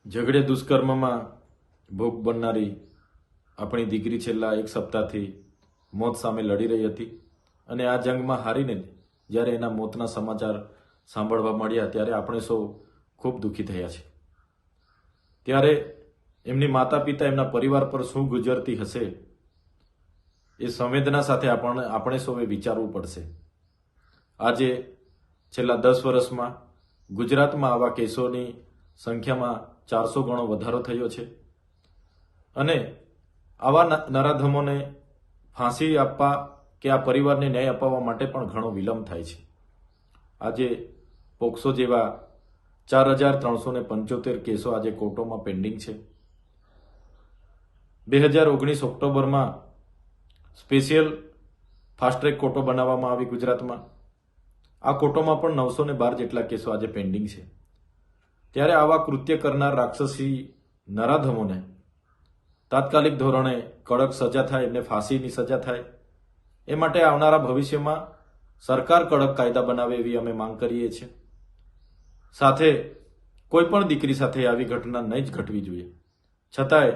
ઝઘડે દુષ્કર્મમાં ભોગ બનનારી આપણી દીકરી છેલ્લા એક સપ્તાહથી મોત સામે લડી રહી હતી અને આ જંગમાં હારીને જ્યારે એના મોતના સમાચાર સાંભળવા મળ્યા ત્યારે આપણે સૌ ખૂબ દુઃખી થયા છે। ત્યારે એમની માતા પિતા એમના પરિવાર પર શું ગુજરતી હશે એ સંવેદના સાથે આપણે સૌએ વિચારવું પડશે। આજે છેલ્લા 10 વર્ષમાં ગુજરાતમાં આવા કેસોની સંખ્યામાં 400 ગણો વધારો થયો છે અને આવા નરાધમોને ફાંસી આપવા કે આ પરિવારને ન્યાય અપાવવા માટે પણ ઘણો વિલંબ થાય છે। આજે પોક્સો જેવા 4375 કેસો આજે કોર્ટોમાં પેન્ડિંગ છે। 2019 ઓક્ટોબરમાં સ્પેશિયલ ફાસ્ટ ટ્રેક કોર્ટો બનાવવામાં આવી ગુજરાતમાં। આ કોર્ટોમાં પણ 912 જેટલા કેસો આજે પેન્ડિંગ છે। ત્યારે આવા કૃત્ય કરનાર રાક્ષસી નરાધમોને તાત્કાલિક ધોરણે કડક સજા થાય, એમને ફાંસીની સજા થાય એ માટે આવનારા ભવિષ્યમાં સરકાર કડક કાયદા બનાવે એવી અમે માંગ કરીએ છીએ। સાથે કોઈ પણ દીકરી સાથે આવી ઘટના નહીં જ ઘટવી જોઈએ। છતાંય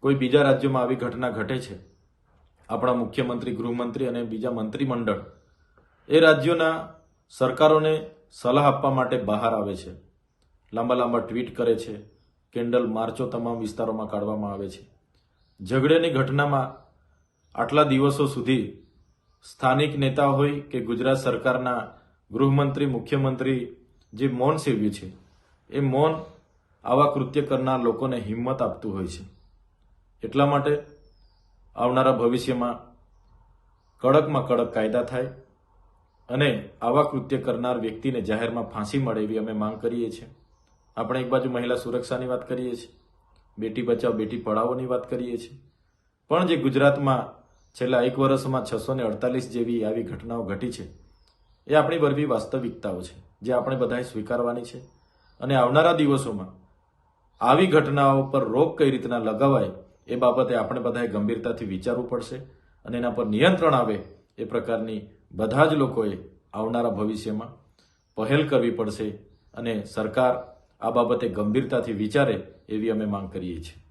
કોઈ બીજા રાજ્યોમાં આવી ઘટના ઘટે છે, આપણા મુખ્યમંત્રી, ગૃહમંત્રી અને બીજા મંત્રીમંડળ એ રાજ્યોના સરકારોને સલાહ આપવા માટે બહાર આવે છે, લાંબા લાંબા ટ્વીટ કરે છે, કેન્ડલ માર્ચો તમામ વિસ્તારોમાં કાઢવામાં આવે છે। ઝઘડેની ઘટનામાં આટલા દિવસો સુધી સ્થાનિક નેતા હોય કે ગુજરાત સરકારના ગૃહમંત્રી, મુખ્યમંત્રી જે મૌન સેવ્યું છે એ મૌન આવા કૃત્ય કરનાર લોકોને હિંમત આપતું હોય છે। એટલા માટે આવનારા ભવિષ્યમાં કડકમાં કડક કાયદા થાય અને આવા કૃત્ય કરનાર વ્યક્તિને જાહેરમાં ફાંસી મળે એવી અમે માંગ કરીએ છીએ। આપણે એક બાજુ મહિલા સુરક્ષાની વાત કરીએ છીએ, બેટી બચાવ બેટી પઢાઓની વાત કરીએ છીએ, પણ જે ગુજરાતમાં છેલ્લા 1 વર્ષમાં 648 જેવી આવી ઘટનાઓ ઘટી છે એ આપણી બરવી વાસ્તવિકતાઓ છે જે આપણે બધાએ સ્વીકારવાની છે અને આવનારા દિવસોમાં આવી ઘટનાઓ પર રોક કઈ રીતના લગાવાય એ બાબતે આપણે બધાએ ગંભીરતાથી વિચારવું પડશે અને એના પર નિયંત્રણ આવે એ પ્રકારની બધા જ લોકોએ આવનારા ભવિષ્યમાં પહેલ કરવી પડશે અને સરકાર આ બાબતે ગંભીરતાથી વિચારે એવી અમે માંગ કરીએ છીએ।